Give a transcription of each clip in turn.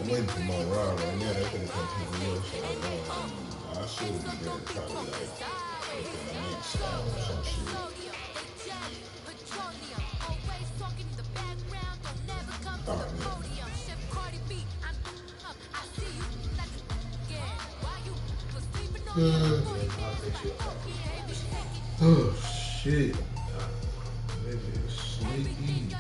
I'm waiting for my ride right now. They're gonna come pick me up, so I should be there probably like within the next hour or some shit. Alright, man. Oh shit. That is sleepy.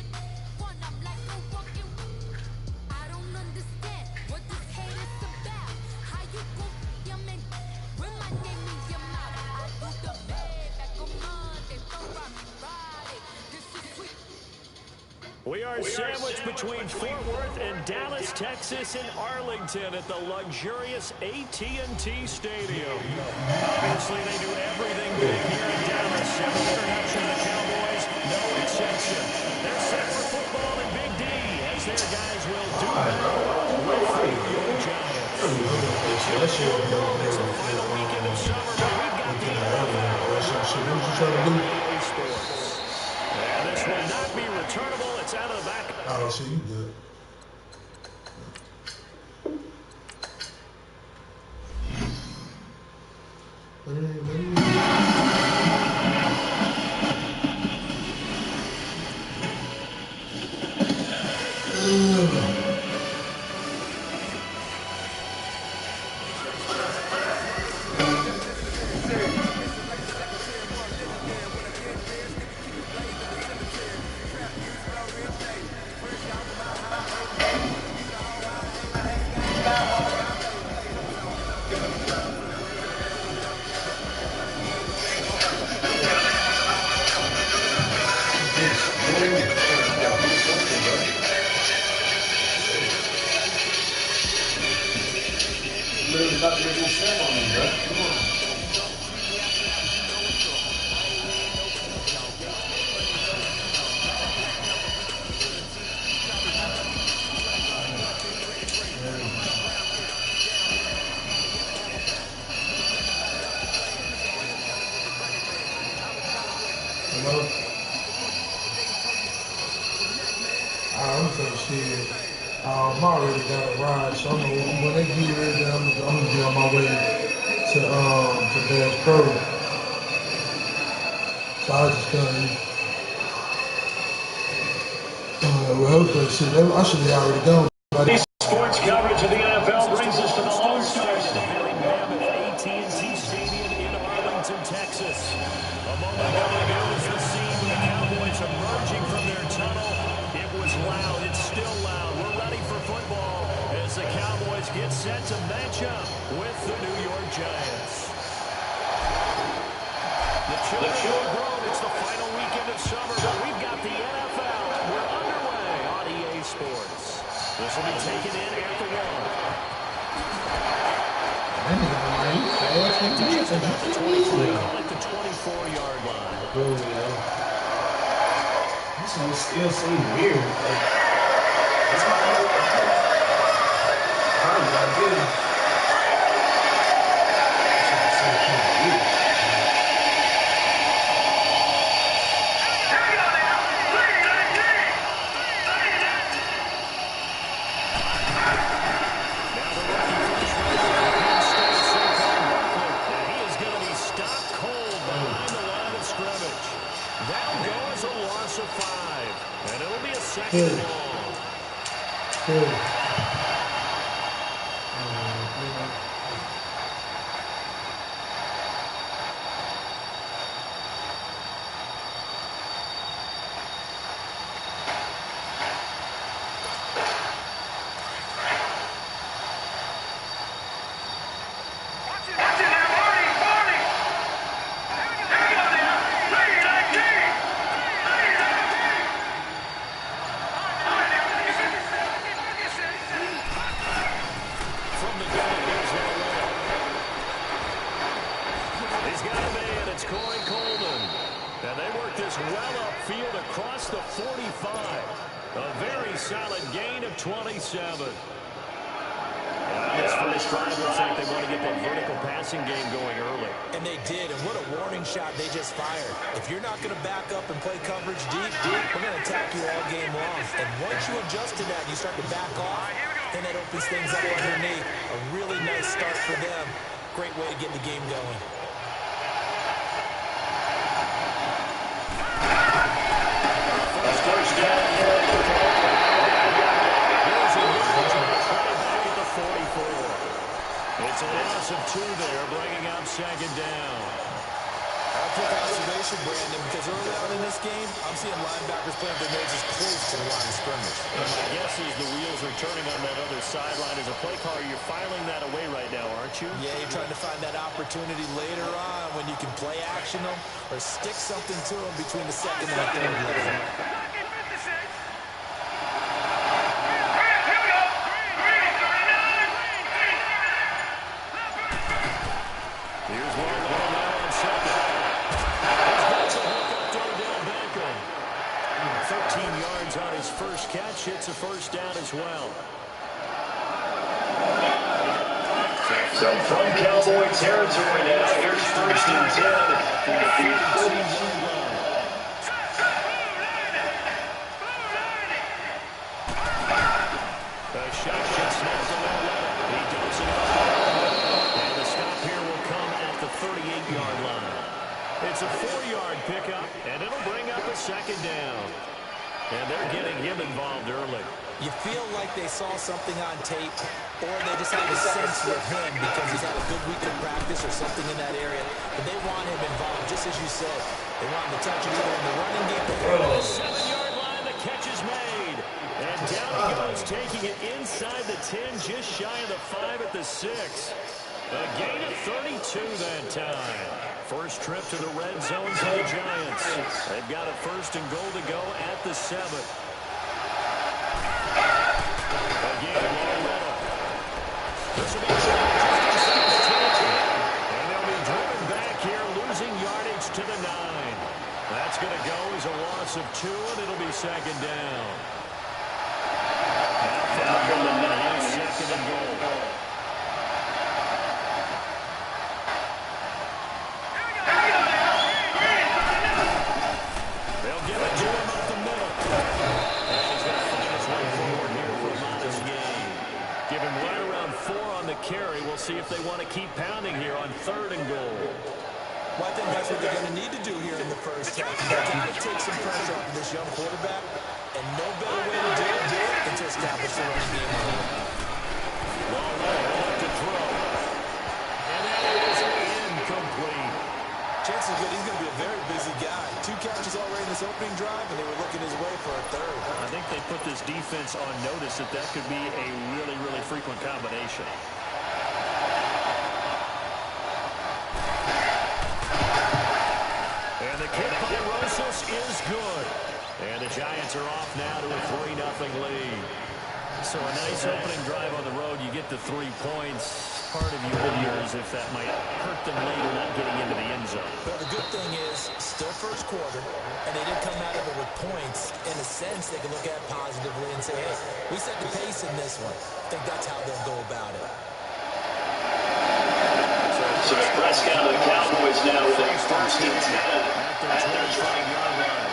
We are sandwiched between Fort Worth and Dallas, Texas, and Arlington at the luxurious AT&T Stadium. Obviously, they do everything big here in Dallas, and the introduction of the Cowboys, no exception. They're set for football in Big D, as their guys will do battle with the New York Giants. It's the final weekend of summer, but we've got the NFL Sports. And this will not be returnable. It's out of the back. Oh, so you good. About to make a ceremony, bro. Come on. Hello? I'm saying shit. I already got a ride, so when they get ready, I'm gonna be on my way to Bass Pro. So I was just gonna hopefully shit. I should be already gone. Sports coverage of the NFL brings us to the All-Stars AT&T Stadium in Arlington, Texas. A moment ago, it was the scene with the Cowboys emerging from their tunnel. It was loud. It's still loud. We're ready for football as the Cowboys get set to match up with the New York Giants. The children are grown. It's the final weekend of summer, but we've got the NFL. We're underway on EA Sports. This will be taken in at the 1. Just about the 23, call it the 24-yard line. This one still seems weird. Like, that's my probably got good. Good. this well upfield across the 45. A very solid gain of 27. This first drive looks like they want to get that vertical passing game going early. And they did, and what a warning shot they just fired. If you're not going to back up and play coverage deep, we're going to attack you all game long. And once you adjust to that and you start to back off, then that opens things up underneath. A really nice start for them. Great way to get the game going. First down. It's a loss of 2 there, bringing up second down. I'll quick observation, Brandon, because early on in this game, I'm seeing linebackers playing their noses close to the line of scrimmage. And my guess is the wheels are turning on that other sideline. As a play caller, you're filing that away right now, aren't you? Yeah, you're trying to find that opportunity later on when you can play action them or stick something to them between the second and the third level. Here's one now on second. He's got the hook up to Odell Beckham. 13 yards on his first catch. It's a first down as well. So from Cowboy territory now, here's first and 10 from the 42. A shotgun snap to Lillard. He dumps it off. And the stop here will come at the 38-yard line. It's a 4-yard pickup, and it'll bring up a second down. And they're getting him involved early. You feel like they saw something on tape, or they just have a sense with him because he's had a good week of practice or something in that area. But they want him involved, just as you said. They want him to touch it either in the running game or the 7-yard line. The catch is made. And down he goes, taking it inside the 10, just shy of the 5 at the 6. A gain of 32 that time. First trip to the red zone for the Giants. They've got a first and goal to go at the 7. Again, Lillard. This will be just inside the 10. And they'll be driven back here, losing yardage to the 9. That's going to go as a loss of 2, and it'll be second down. Now from the 9, second and goal. They'll give it to him up the middle. And he's going to find his way forward here for a modest gain. Give him right around 4 on the carry. We'll see if they want to keep pounding here on 3rd and goal. Well, I think that's what they're going to need to do here in the first half. They've got to take some pressure off of this young quarterback, and no better way to do it than to establish the running game on him. Long enough to throw. And that is incomplete. Chances are good he's going to be a very busy guy. 2 catches already in this opening drive, and they were looking his way for a 3rd. I think they put this defense on notice that could be a really, really frequent combination. And the kick by Rosas is good. And the Giants are off now to a 3-0 lead. So a nice opening drive on the road. You get the 3 points. Part of you wonders if that might hurt them later not getting into the end zone. But the good thing is, still first quarter, and they didn't come out of it with points. In a sense, they can look at it positively and say, hey, we set the pace in this one. I think that's how they'll go about it. So Prescott of the Cowboys now with a first and 10 at their 25-yard line.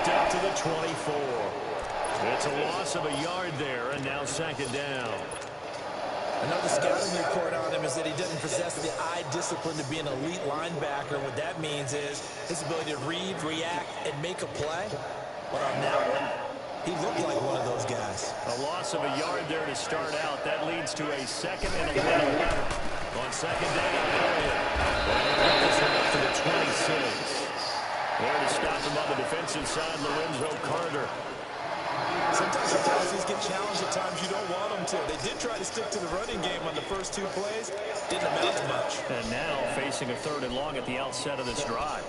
Backed up to the 24. It's a loss of a yard there, and now second down. Another scouting report on him is that he doesn't possess the eye discipline to be an elite linebacker. What that means is his ability to read, react, and make a play. But on that one, he looked like one of those guys. A loss of a yard there to start out. That leads to a 2nd and 11. On second down, get this one up to the 26. There to stop him on the defensive side, Lorenzo Carter. Sometimes the policies get challenged at times you don't want them to. They did try to stick to the running game on the first 2 plays. Didn't amount to much. And now facing a 3rd and long at the outset of this drive.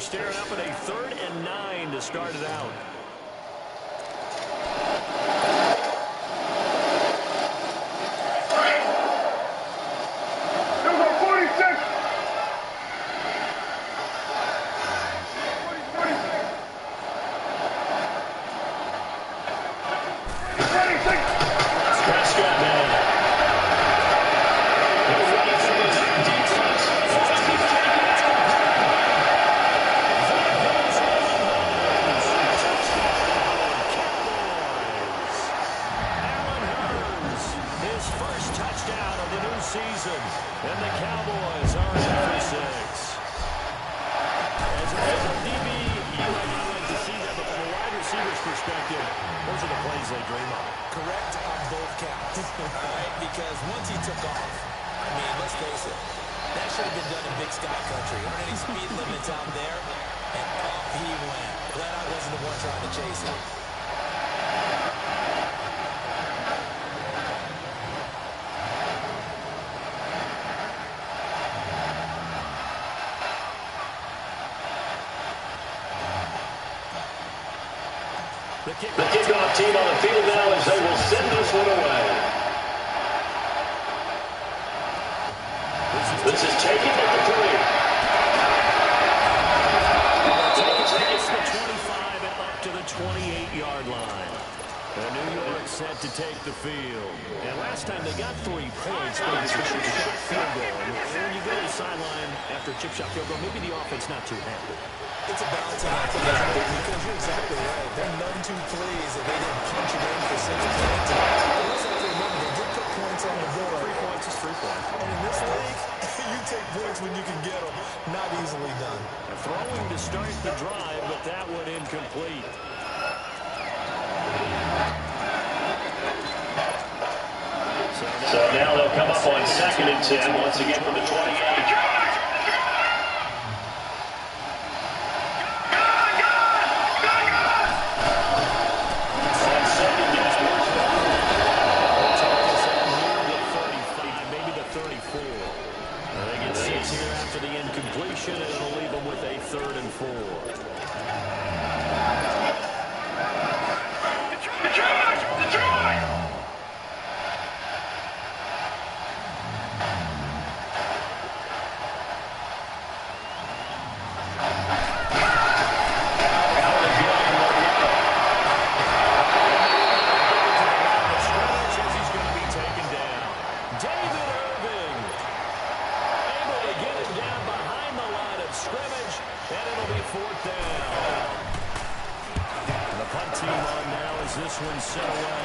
staring up at a 3rd and 9 to start it out. And the Cowboys are in for 6. As a DB, you might not like to see that, but from a wide receiver's perspective, those are the plays they dream of. Correct on both counts. All right, because once he took off, I mean, let's face it, that should have been done in Big Sky Country. There aren't any speed limits out there, and off he went. Glad I wasn't the one trying to chase him. The kickoff team on the field now as they will send this one away. This is taken at the 3. Takes the 25 and up to the 28-yard line. New York set to take the field. And last time they got 3 points, but it's a chip shot field goal. When you go to the sideline after a chip shot field goal, maybe the offense not too happy. It's a balancing act, because you're exactly right. They're none too pleased that they didn't punch it in for 6 points. But let's have to remember, they did put points on the board. 3 points is 3 points. And in this league, you take points when you can get them. Not easily done. Throwing to start the drive, but that one incomplete. So now they'll come up on 2nd and 10 once again from the 28. And it'll leave them with a 3rd and 4. He's going to be taken down. David Irving able to get him down behind the line of scrimmage, and it'll be 4th down. And the punt team on now as this one's set away.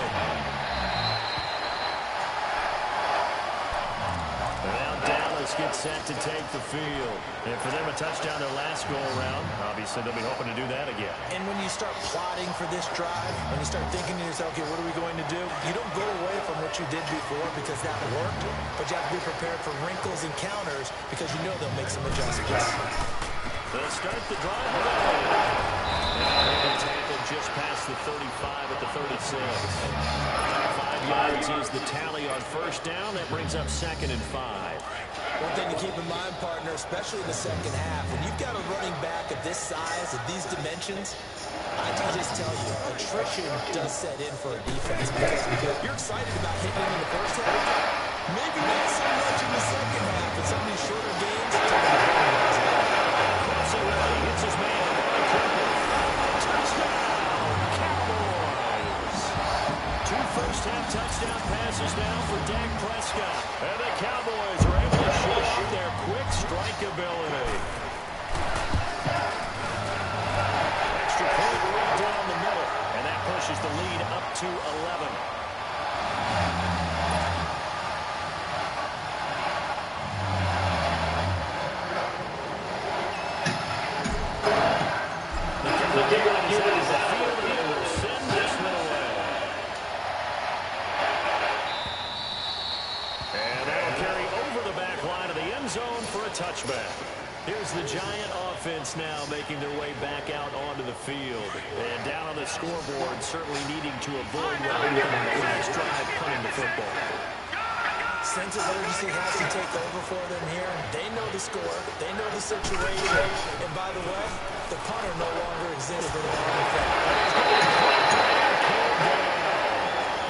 And now Dallas gets set to take the field. And for them, a touchdown their last go-around. Obviously, they'll be hoping to do that again. And when you start plotting for this drive, when you start thinking to yourself, okay, what are we going to do? You don't go away from what you did before because that worked, but you have to be prepared for wrinkles and counters because you know they'll make some adjustments. They'll start the drive away. And tackled just past the 35 at the 36. 5 yards is the tally on 1st down. That brings up 2nd and 5. One thing to keep in mind, partner, especially in the second half, when you've got a running back of this size, of these dimensions, I can just tell you, attrition does set in for a defense because you're excited about hitting him in the first half. Maybe not so much in the second half. In some of these shorter games, He hits his man. Touchdown, Cowboys. 2 first-half touchdown passes now for Dak Prescott. And the Cowboys are able to show off their quick strike ability. Extra point right down the middle. And that pushes the lead up to 11. The kickoff unit is out. They will send this one away. And that'll carry over the back line of the end zone for a touchback. Here's the Giant offense now making their way back out onto the field. And down on the scoreboard, certainly needing to avoid what happened on the last drive, punting the football. sense of urgency has to take over for them here. They know the score. They know the situation. And by the way, the punter no longer exists in the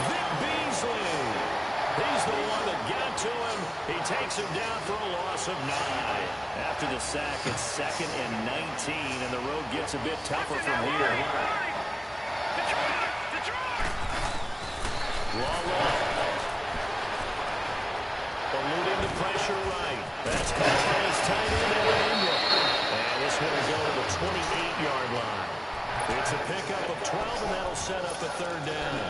Vic Beasley. He's the one that got to him. He takes him down for a loss of 9. After the sack, it's 2nd and 19, and the road gets a bit tougher from here. Eluding the pressure right. That's caught by his tight end, and this one will go to the 28-yard line. It's a pickup of 12, and that'll set up a 3rd down.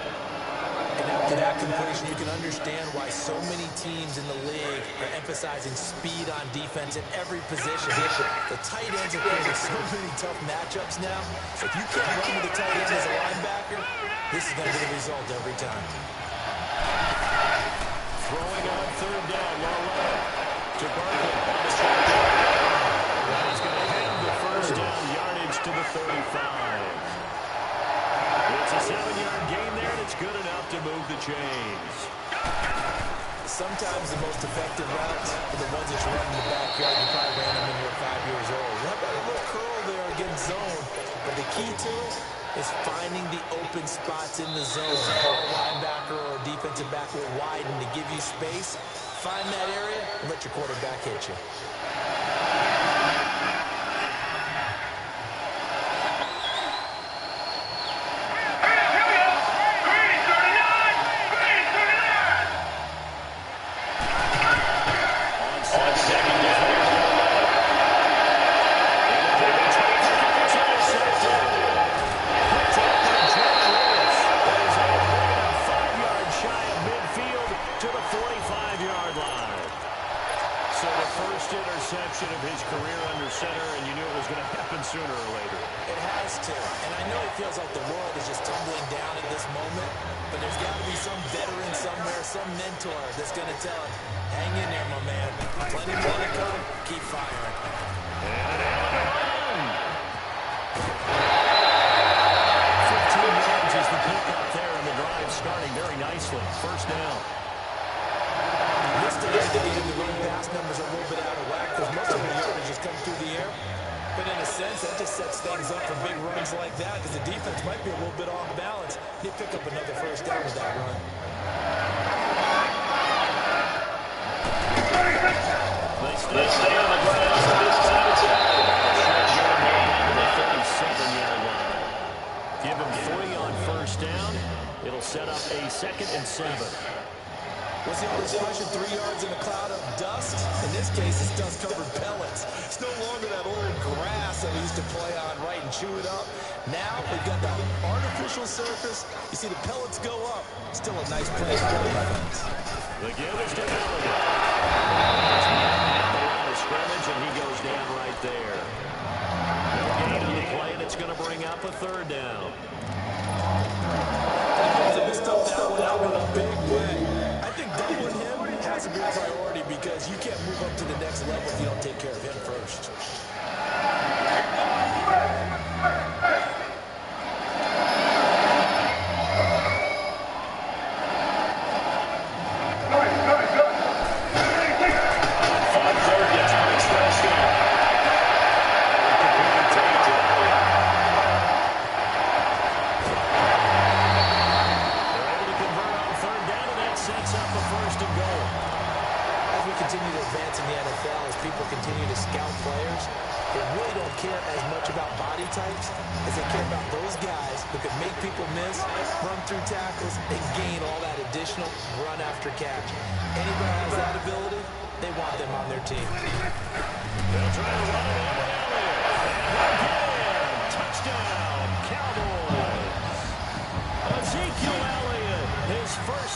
And after that completion, you can understand why so many teams in the league are emphasizing speed on defense in every position. The tight ends are creating so many tough matchups now. So if you can't run with the tight end as a linebacker, this is going to be the result every time. Throwing on 3rd down, low to Barkley. He's going to have the 1st down yardage to the 35. It's a 7-yard gain there, and it's good enough to move the chains. Sometimes the most effective routes are the ones that you run in the backyard. You probably ran them when you were 5 years old. You have a little curl there against zone, but the key to it is finding the open spots in the zone. A linebacker or a defensive back will widen to give you space. Find that area and let your quarterback hit you. Interception of his career under center, and you knew it was going to happen sooner or later. It has to, and I know it feels like the world is just tumbling down at this moment, but there's got to be some veteran somewhere, some mentor that's going to tell him, hang in there, my man. Plenty more to come. Keep firing. And 15 yards is the pickup there, and the drive starting very nicely. 1st down. This today's the game, the run pass numbers are a little bit out of whack because most of the yardage just come through the air. But in a sense, that just sets things up for big runs like that because the defense might be a little bit off balance. They pick up another 1st down with that run. They stay on the ground, so this time it's out. The 37-yard line. Give him 3 on 1st down. It'll set up a 2nd and 7. What's the old expression, 3 yards in a cloud of dust? In this case, it's dust-covered pellets. It's no longer that old grass that we used to play on, right, and chew it up. Now, we've got the artificial surface. You see the pellets go up. Still a nice play for the defense. The give is to Elliott. The line of scrimmage, and he goes down right there. No gain on the play, and it's going to bring up a 3rd down. They stuffed that one out in a big way. I think doubling him has to be a priority because you can't move up to the next level if you don't take care of him first.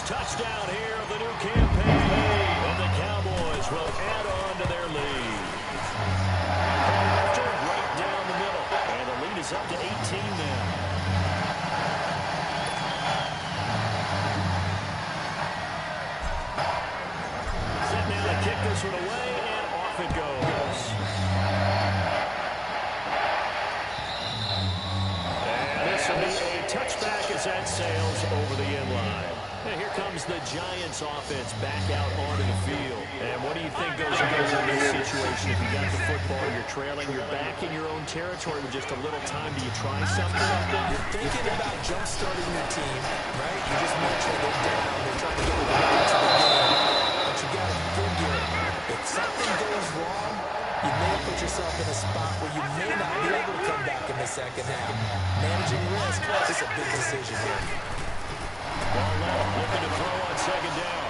Touchdown here of the new campaign, and the Cowboys will add on to their lead. After right down the middle, and the lead is up to 18 now. Set now to kick this one away, and off it goes. And this will be a touchback as that sails over the end line. And here comes the Giants offense back out onto the field. And what do you think goes on in this situation? If you got the football, you're trailing, you're back in your own territory with just a little time. Do you try something? You're thinking about jump-starting your team, right? You just mentioned they're down. They're trying to get back into the game. But you got to figure, if something goes wrong, you may put yourself in a spot where you may not be able to come back in the second half. Managing risk is a big decision here. Ball left, looking to throw on second down.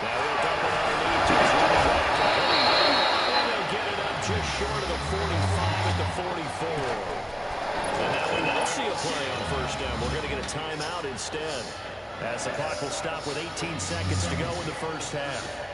Now he'll dump it underneath to his running back. And they'll get it up just short of the 45 at the 44. And now we won't see a play on first down. We're going to get a timeout instead, as the clock will stop with 18 seconds to go in the first half.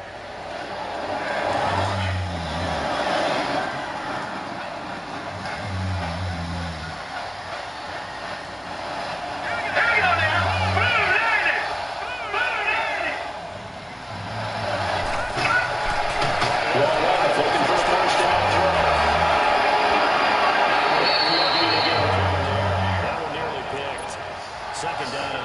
Second down.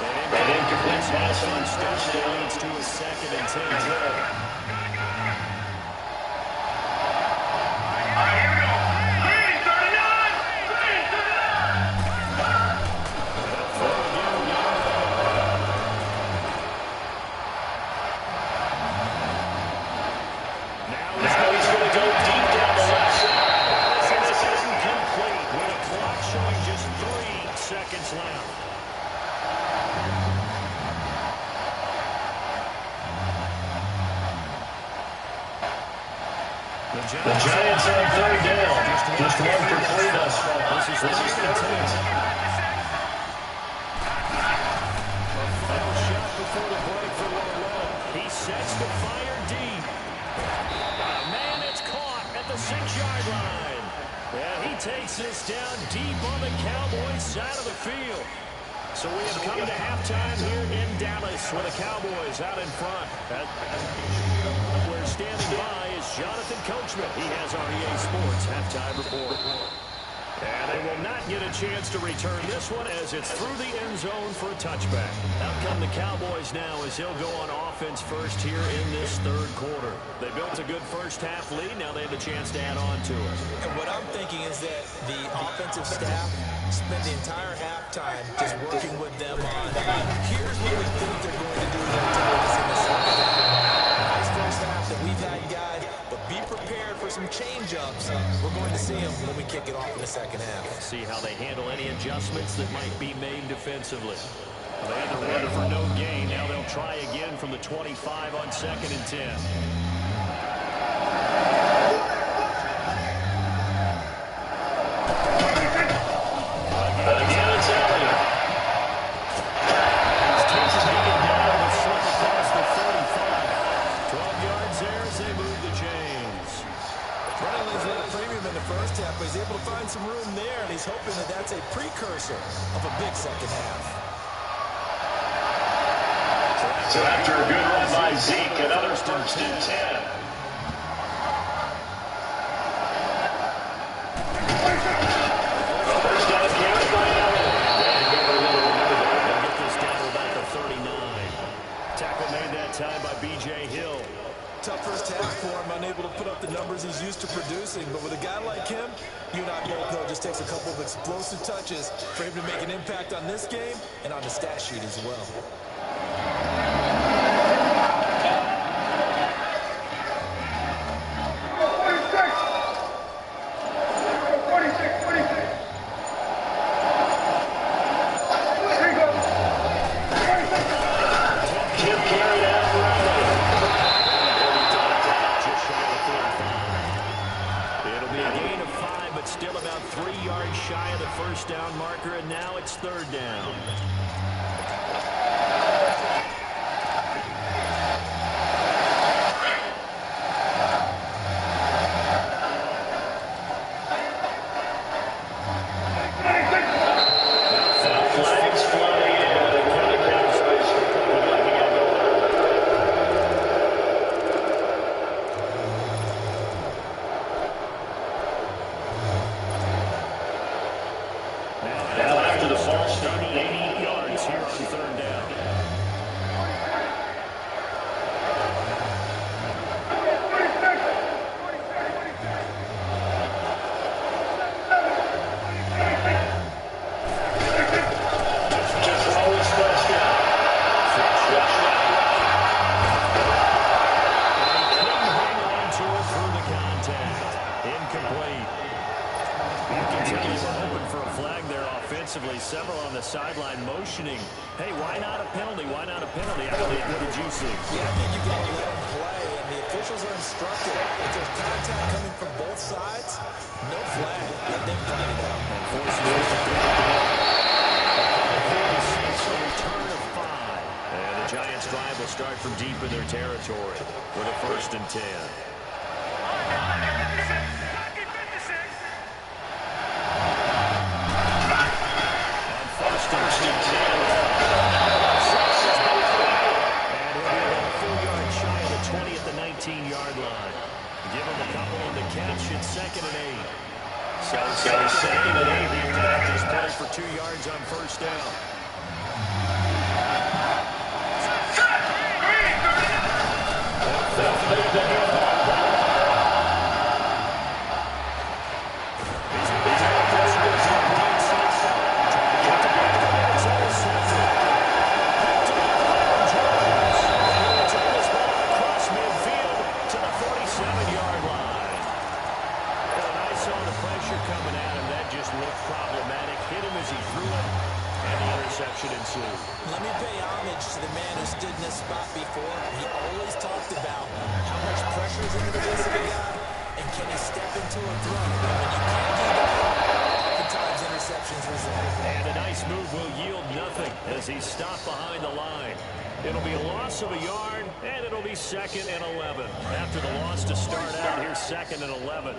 And incomplete pass on first down leads to a 2nd and 10. The Giants on third down. Just one for 3 thus far. This is third and 10. A final shot before the break for Lowe. He sets the fire deep. Man, it's caught at the 6-yard line. And he takes this down deep on the Cowboys side of the field. So we have come to halftime here in Dallas with the Cowboys out in front. We're standing by is Jonathan Coachman. He has our EA Sports halftime report. And they will not get a chance to return this one as it's through the end zone for a touchback. Out come the Cowboys now as he'll go on offense first here in this third quarter. They built a good first half lead. Now they have a chance to add on to it. And what I'm thinking is that the offensive staff spent the entire halftime just working with them on, here's what we think they're going to do to attack us in the second half. Nice first half that we've had, guys, but be prepared for some change-ups. We're going to see them when we kick it off in the second half. See how they handle any adjustments that might be made defensively. They had to run for no gain. Now they'll try again from the 25 on 2nd and 10. He's able to find some room there, and he's hoping that that's a precursor of a big second half. So after a good run by Zeke, another first and 10. First down carry by Allen. They'll get this down to about the 39. Tackle made that time by B.J. Hill. Tough first half for him, unable to put up the numbers he's used to producing. But with a guy like him, you and I both know it just takes a couple of explosive touches for him to make an impact on this game and on the stat sheet as well. Down marker, and now it's third down. Flags flying in. Now defensively. Several on the sideline motioning, hey, why not a penalty? Why not a penalty? What did you see? Yeah, I think you've got to let them play, and the officials are instructed. If there's contact coming from both sides, no flag. Let them fight it out. And forces it to third down. A return of 5. And the Giants' drive will start from deep in their territory with a 1st and 10. Give him a couple on the catch. It's 2nd and 8. So 2nd and 8. The attack just play for 2 yards on 1st down. Let me pay homage to the man who stood in this spot before. He always talked about how much pressure is in the face of a guy, and can he step into a throw? And when you can't do that, oftentimes interceptions result. And a nice move will yield nothing as he stopped behind the line. It'll be a loss of a yard, and it'll be 2nd and 11. After the loss to start out, here's 2nd and 11.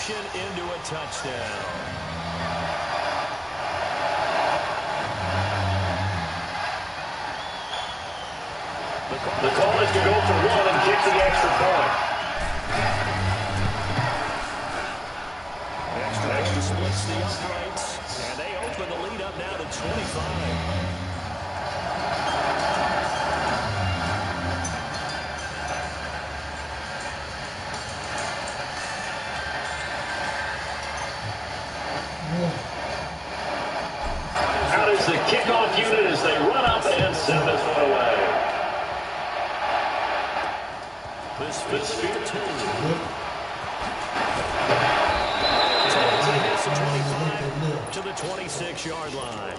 Into a touchdown. The call is to go for 1 and kick the extra point. Extra splits the uprights, and they open the lead up now to 25. Out is the kickoff unit as they run up and send this one away. This field to the 26-yard line.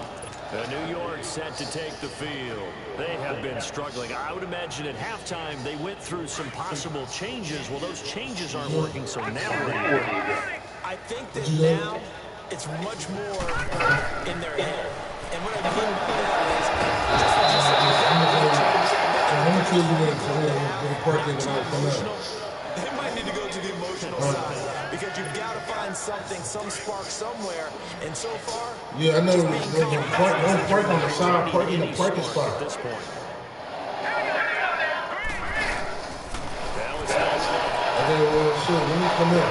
New York set to take the field. They have been struggling. I would imagine at halftime they went through some possible changes. Well, those changes aren't working, so now what do you do? I think that now it's much more in their head. And what I mean by that is they might need to go to the emotional side because you've got to find something, some spark somewhere. And so far, yeah, I know. Don't park on the side, park in the parking spot at this point. Shit, let me come in.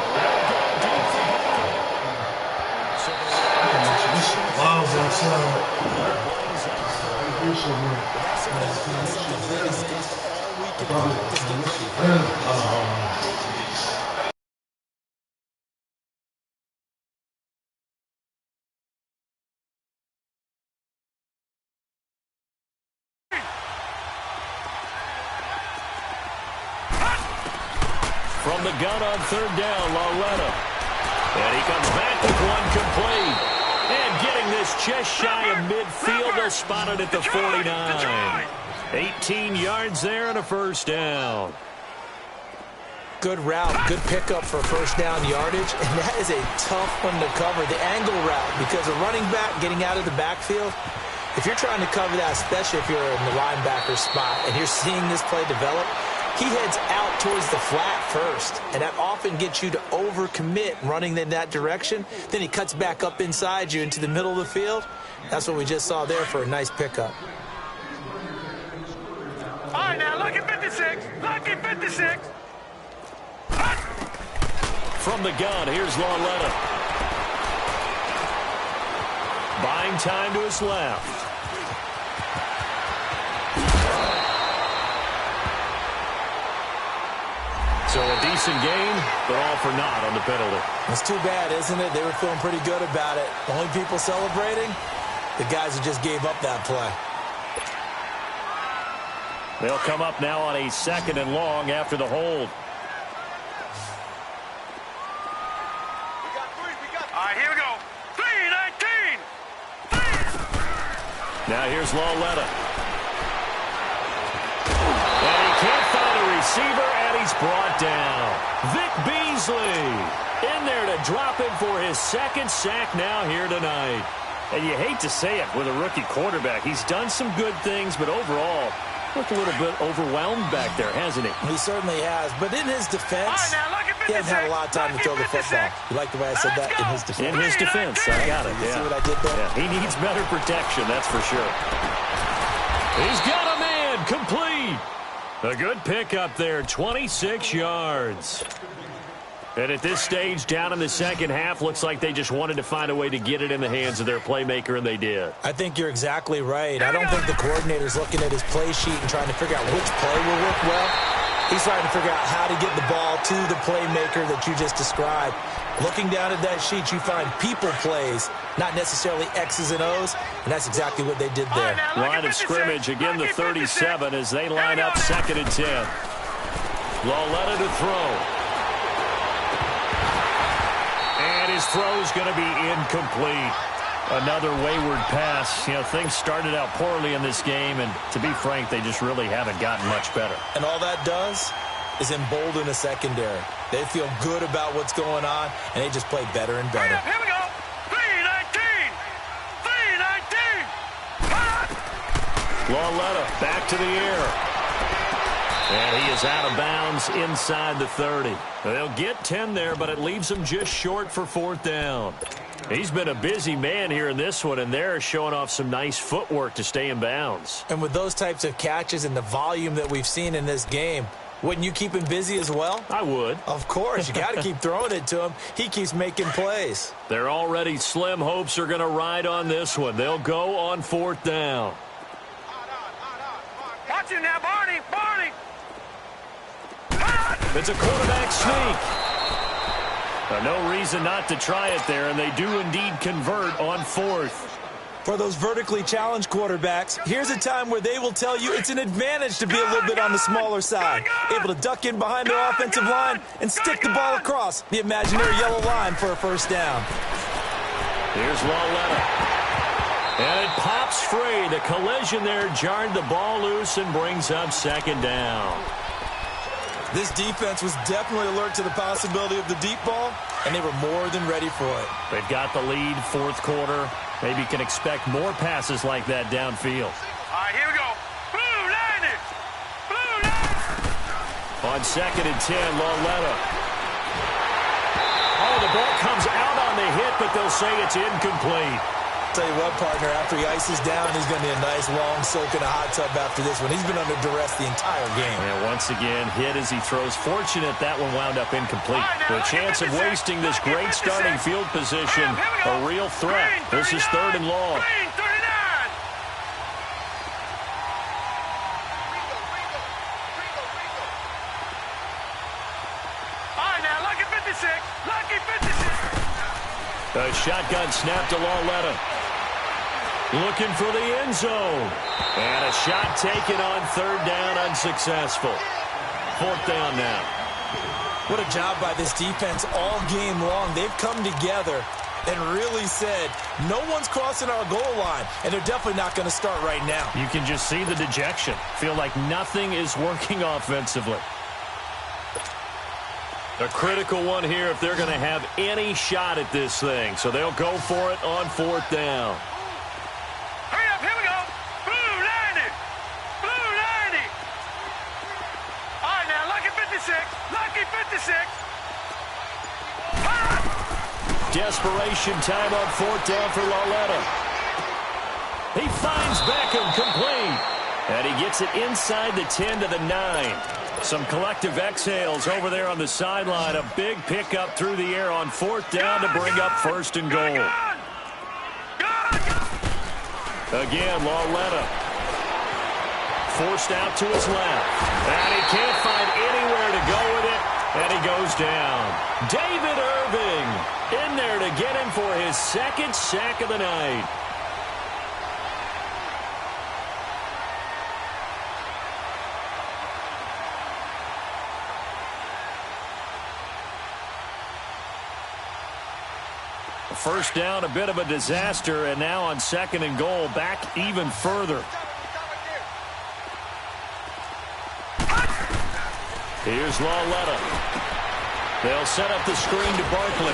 Wow, From the gun on 3rd down, Loretta. And he comes back with one complete. And getting this just shy of midfield, they'll spot it at the 49. 18 yards there and a 1st down. Good route, good pickup for 1st down yardage, and that is a tough one to cover, the angle route, because a running back getting out of the backfield, if you're trying to cover that, especially if you're in the linebacker spot and you're seeing this play develop, he heads out towards the flat first, and that often gets you to overcommit running in that direction. Then he cuts back up inside you into the middle of the field. That's what we just saw there for a nice pickup. All right, now, lucky 56. Lucky 56. From the gun, here's Lauletta. Buying time to his left. So a decent game, but all for naught on the penalty. It's too bad, isn't it? They were feeling pretty good about it. Only people celebrating, the guys who just gave up that play. They'll come up now on a 2nd and long after the hold. All right, here we go. 3-19. Now here's Lauletta. And he can't find a receiver, and he's brought down. Vic Beasley in there to drop him for his 2nd sack now here tonight. And you hate to say it with a rookie quarterback. He's done some good things, but overall, looked a little bit overwhelmed back there, hasn't he? He certainly has. But in his defense, he hasn't had a lot of time to throw the football. You like the way I said that? In his defense. In his defense, I got it. You see what I did there? Yeah, he needs better protection, that's for sure. He's got a man, complete. A good pickup there, 26 yards. And at this stage, down in the second half, looks like they just wanted to find a way to get it in the hands of their playmaker, and they did. I think you're exactly right. I don't think the coordinator's looking at his play sheet and trying to figure out which play will work well. He's trying to figure out how to get the ball to the playmaker that you just described. Looking down at that sheet, you find people plays, not necessarily X's and O's, and that's exactly what they did there. Line of scrimmage, again the 37 as they line up 2nd and 10. Lauletta to throw. And his throw's going to be incomplete. Another wayward pass. You know, things started out poorly in this game, and to be frank, they just really haven't gotten much better. And all that does is embolden the secondary. They feel good about what's going on, and they just play better and better. Here we go. 3-19. 3-19. Lauletta back to the air. And he is out of bounds inside the 30. They'll get 10 there, but it leaves them just short for 4th down. He's been a busy man here in this one, and they're showing off some nice footwork to stay in bounds. And with those types of catches and the volume that we've seen in this game, wouldn't you keep him busy as well? I would. Of course. You got to keep throwing it to him. He keeps making plays. Their already slim hopes are going to ride on this one. They'll go on 4th down. Watch him now, Barney. Barney. It's a quarterback sneak. No reason not to try it there, and they do indeed convert on 4th. For those vertically challenged quarterbacks, here's a time where they will tell you it's an advantage to be a little bit on the smaller side. Able to duck in behind their offensive line and stick the ball across the imaginary yellow line for a 1st down. Here's Lauletta. And it pops free. The collision there jarred the ball loose and brings up 2nd down. This defense was definitely alert to the possibility of the deep ball, and they were more than ready for it. They've got the lead, 4th quarter. Maybe can expect more passes like that downfield. All right, here we go. Blue 90. Blue 90. On 2nd and 10, Lauletta. Oh, the ball comes out on the hit, but they'll say it's incomplete. Tell you what, partner, after he ices down, he's going to be a nice long soak in a hot tub after this one. He's been under duress the entire game. And once again, hit as he throws. Fortunate that one wound up incomplete. The chance of wasting this great starting field position, a real threat. This is 3rd and long. A shotgun snap to Lauletta. Looking for the end zone. And a shot taken on 3rd down, unsuccessful. 4th down now. What a job by this defense all game long. They've come together and really said, no one's crossing our goal line, and they're definitely not going to start right now. You can just see the dejection. Feel like nothing is working offensively. A critical one here if they're going to have any shot at this thing. So they'll go for it on 4th down. Hurry up, here we go. Blue 90. Blue 90. All right, now, desperation time on 4th down for Lauletta. He finds Beckham complete. And he gets it inside the 10 to the 9. Some collective exhales over there on the sideline. A big pickup through the air on 4th down to bring up 1st and goal. Again, Lauletta. Forced out to his left. And he can't find anywhere to go with it. And he goes down. David Irving in there to get him for his 2nd sack of the night. First down, a bit of a disaster, and now on 2nd and goal, back even further. Here's Lauletta. They'll set up the screen to Barkley.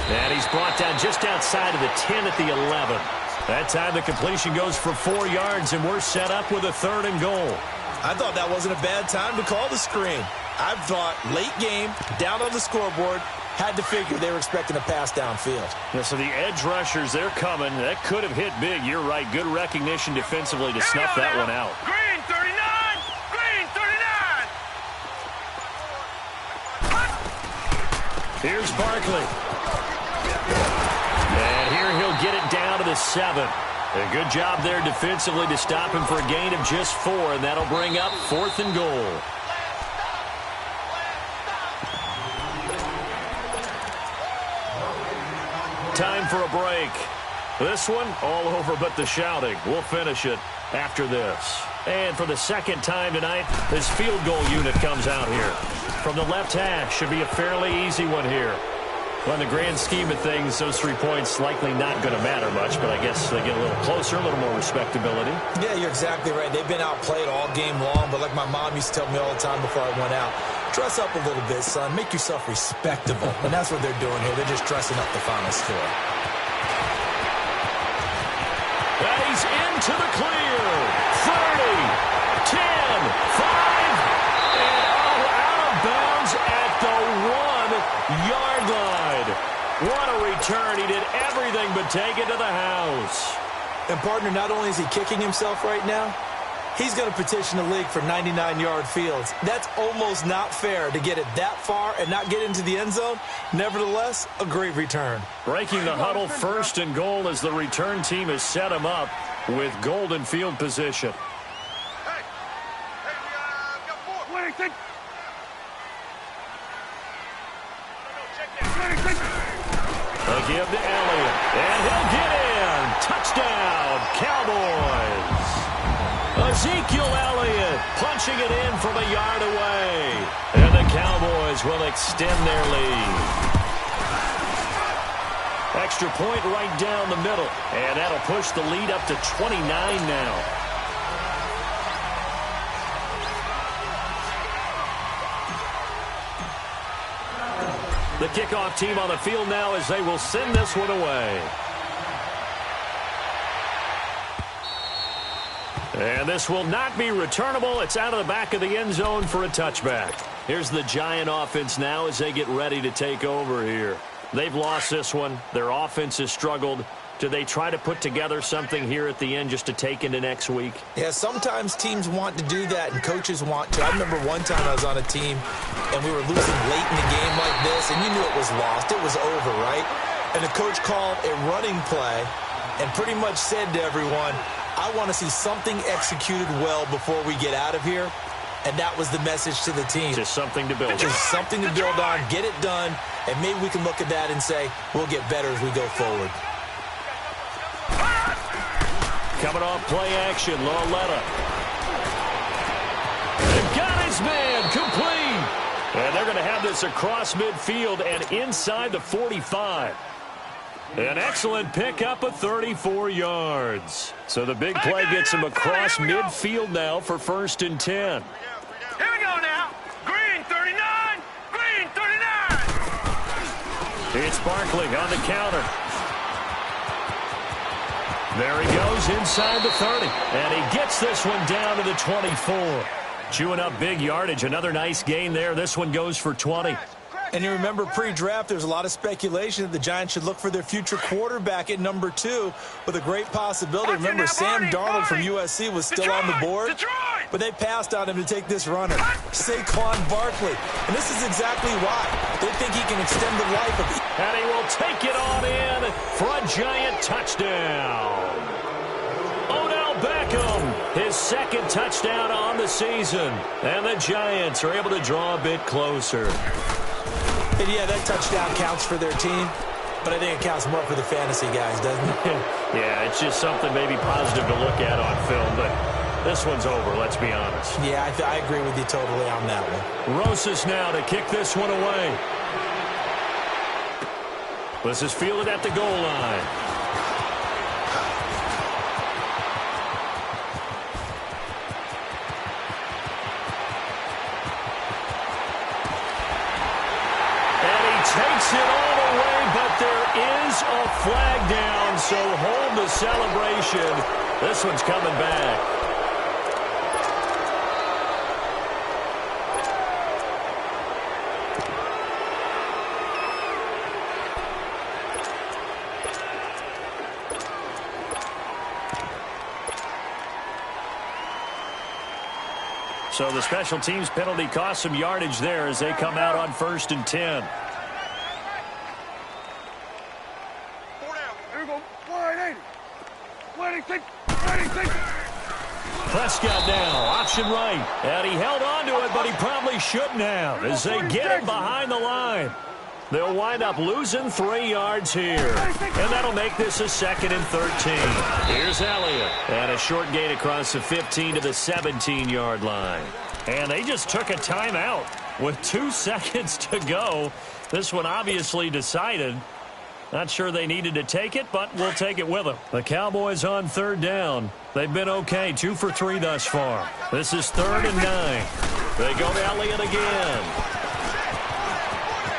And he's brought down just outside of the 10 at the 11. That time the completion goes for 4 yards, and we're set up with a 3rd and goal. I thought that wasn't a bad time to call the screen. I thought late game, down on the scoreboard, had to figure they were expecting a pass downfield. Yeah, so the edge rushers, they're coming. That could have hit big. You're right. Good recognition defensively to snuff that one out. Green 39! Green 39! Here's Barkley. And here he'll get it down to the 7. A good job there defensively to stop him for a gain of just 4, and that'll bring up 4th and goal. Time for a break. This one, all over but the shouting. We'll finish it after this. And for the 2nd time tonight, this field goal unit comes out here. From the left hash, should be a fairly easy one here. Well, in the grand scheme of things, those 3 points likely not going to matter much, but I guess they get a little closer, a little more respectability. Yeah, you're exactly right. They've been outplayed all game long, but like my mom used to tell me all the time before I went out, dress up a little bit, son. Make yourself respectable. And that's what they're doing here. They're just dressing up the final score. And he's into the clear. 30, 10, 5, and out of bounds at the 1-yard line. What a return. He did everything but take it to the house. And, partner, not only is he kicking himself right now, he's going to petition the league for 99-yard fields. That's almost not fair to get it that far and not get into the end zone. Nevertheless, a great return. Breaking the huddle, 1st and goal as the return team has set him up with golden field position. A give to Elliott, and he'll get in. Touchdown, Cowboys. Ezekiel Elliott punching it in from a yard away. And the Cowboys will extend their lead. Extra point right down the middle. And that'll push the lead up to 29 now. The kickoff team on the field now as they will send this one away. And this will not be returnable. It's out of the back of the end zone for a touchback. Here's the Giant offense now as they get ready to take over here. They've lost this one. Their offense has struggled. Do they try to put together something here at the end just to take into next week? Yeah, sometimes teams want to do that and coaches want to. I remember one time I was on a team and we were losing late in the game like this and you knew it was lost. It was over, right? And the coach called a running play and pretty much said to everyone, I want to see something executed well before we get out of here. And that was the message to the team. Just something to build on. Just something to build on, get it done, and maybe we can look at that and say, we'll get better as we go forward. Coming off play action, Lauletta. They've got his man complete. And they're going to have this across midfield and inside the 45. An excellent pickup of 34 yards. So the big play gets him across midfield now for 1st and 10. Here we go now. Green 39. Green 39. It's Barkley on the counter. There he goes inside the 30. And he gets this one down to the 24. Chewing up big yardage. Another nice gain there. This one goes for 20. And you remember pre-draft, there's a lot of speculation that the Giants should look for their future quarterback at number 2 with a great possibility. Remember, Sam Darnold from USC was still on the board, but they passed on him to take this runner, Saquon Barkley. And this is exactly why. They think he can extend the life of... And he will take it on in for a Giant touchdown. Odell Beckham, his second touchdown on the season. And the Giants are able to draw a bit closer. And yeah, that touchdown counts for their team, but I think it counts more for the fantasy guys, doesn't it? Yeah, it's just something maybe positive to look at on film, but this one's over, let's be honest. Yeah, I agree with you totally on that one. Rosas now to kick this one away. This is fielded at the goal line. Takes it all the way, but there is a flag down, so hold the celebration. This one's coming back. So the special teams penalty cost some yardage there as they come out on 1st and 10. Prescott now, option right, and he held on to it, but he probably shouldn't have as they get it behind the line. They'll wind up losing 3 yards here, and that'll make this a 2nd and 13. Here's Elliott, and a short gain across the 15 to the 17-yard line. And they just took a timeout with 2 seconds to go. This one obviously decided. Not sure they needed to take it, but we'll take it with them. The Cowboys on 3rd down. They've been okay, 2 for 3 thus far. This is 3rd and 9. They go to Elliott again.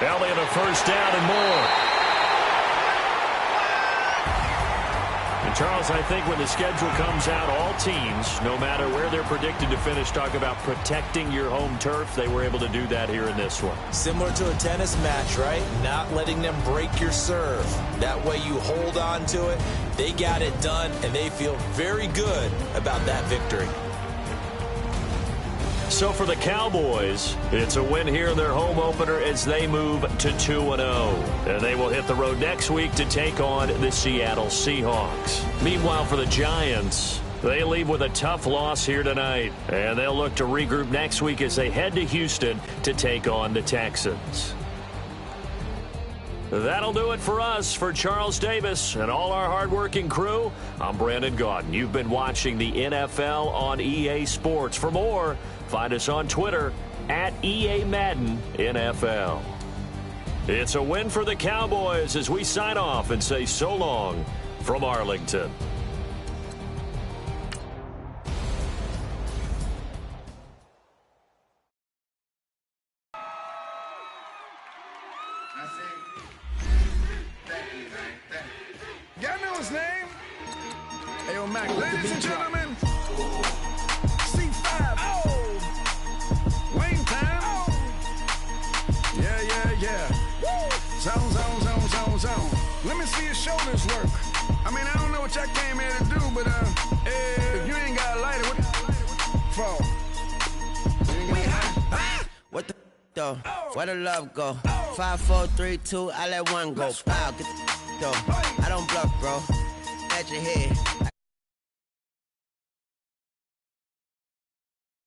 Elliott a 1st down and more. And Charles, I think when the schedule comes out, all teams, no matter where they're predicted to finish, talk about protecting your home turf. They were able to do that here in this one. Similar to a tennis match, right? Not letting them break your serve. That way you hold on to it. They got it done, and they feel very good about that victory. So for the Cowboys, it's a win here in their home opener as they move to 2-0. And they will hit the road next week to take on the Seattle Seahawks. Meanwhile, for the Giants, they leave with a tough loss here tonight. And they'll look to regroup next week as they head to Houston to take on the Texans. That'll do it for us. For Charles Davis and all our hardworking crew, I'm Brandon Gaudin. You've been watching the NFL on EA Sports. For more, find us on Twitter at EA Madden NFL. It's a win for the Cowboys as we sign off and say so long from Arlington. Y'all know his name? Hey, yo, Mac, ladies and gentlemen, C5. Oh! Wayne time. Oh! Yeah. Zone. Let me see your shoulders work. I mean, I don't know what y'all came here to do, but, if you ain't got a lighter, what for? What the though? Where the love go? 5, 4, 3, 2, I let one go. Wow, get the though. I don't bluff, bro. At your head.